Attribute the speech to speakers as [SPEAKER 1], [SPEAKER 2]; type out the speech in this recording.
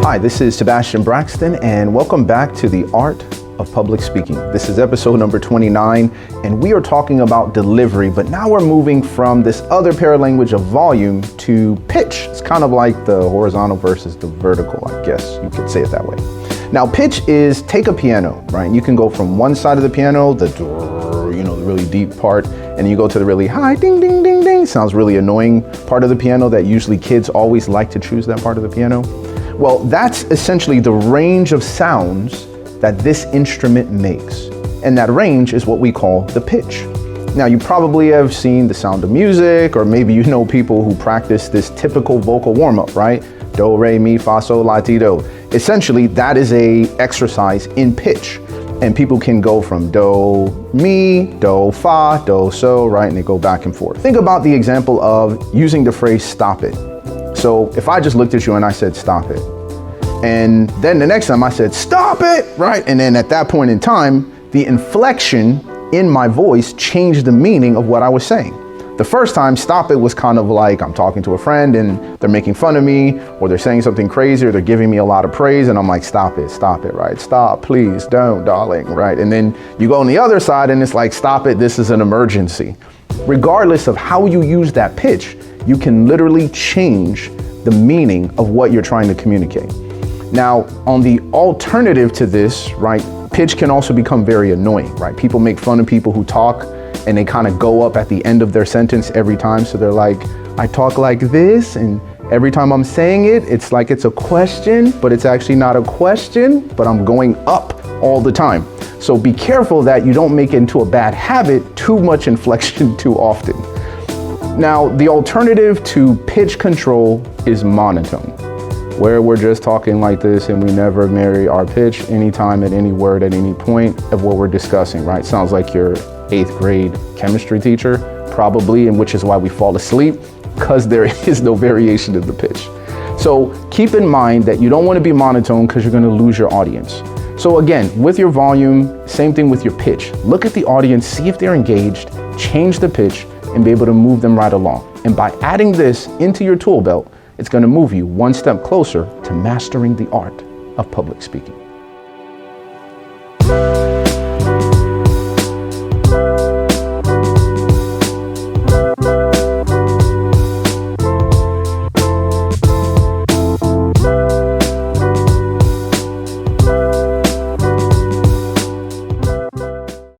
[SPEAKER 1] Hi, this is Sebastian Braxton, and welcome back to the Art of Public Speaking. This is episode number 29, and we are talking about delivery, but now we're moving from this other paralanguage of volume to pitch. It's kind of like the horizontal versus the vertical, I guess you could say it that way. Now, pitch is take a piano, right? You can go from one side of the piano, the really deep part, and you go to the really high ding, ding, ding, ding. Sounds really annoying part of the piano that usually kids always like to choose that part of the piano. Well, that's essentially the range of sounds that this instrument makes. And that range is what we call the pitch. Now, you probably have seen The Sound of Music, or maybe you know people who practice this typical vocal warm-up, right? Do, re, mi, fa, sol, la, ti, do. Essentially, that is a exercise in pitch. And people can go from do, mi, do, fa, do, so, right? And they go back and forth. Think about the example of using the phrase stop it. So if I just looked at you and I said, stop it. And then the next time I said, stop it, right? And then at that point in time, the inflection in my voice changed the meaning of what I was saying. The first time, stop it was kind of like I'm talking to a friend and they're making fun of me, or they're saying something crazy, or they're giving me a lot of praise. And I'm like, stop it, right? Stop, please, don't, darling, right? And then you go on the other side and it's like, stop it, this is an emergency. Regardless of how you use that pitch, you can literally change the meaning of what you're trying to communicate. Now, on the alternative to this, right, pitch can also become very annoying, right? People make fun of people who talk and they kind of go up at the end of their sentence every time. So they're like, I talk like this, and every time I'm saying it, it's like it's a question, but it's actually not a question, but I'm going up all the time. So be careful that you don't make it into a bad habit, too much inflection too often. Now, the alternative to pitch control is monotone, where we're just talking like this and we never vary our pitch anytime, at any word, at any point of what we're discussing, right? Sounds like your 8th grade chemistry teacher, probably, and which is why we fall asleep, because there is no variation in the pitch. So keep in mind that you don't want to be monotone because you're going to lose your audience. So again, with your volume, same thing with your pitch. Look at the audience, see if they're engaged, change the pitch, and be able to move them right along. And by adding this into your tool belt, it's going to move you one step closer to mastering the art of public speaking.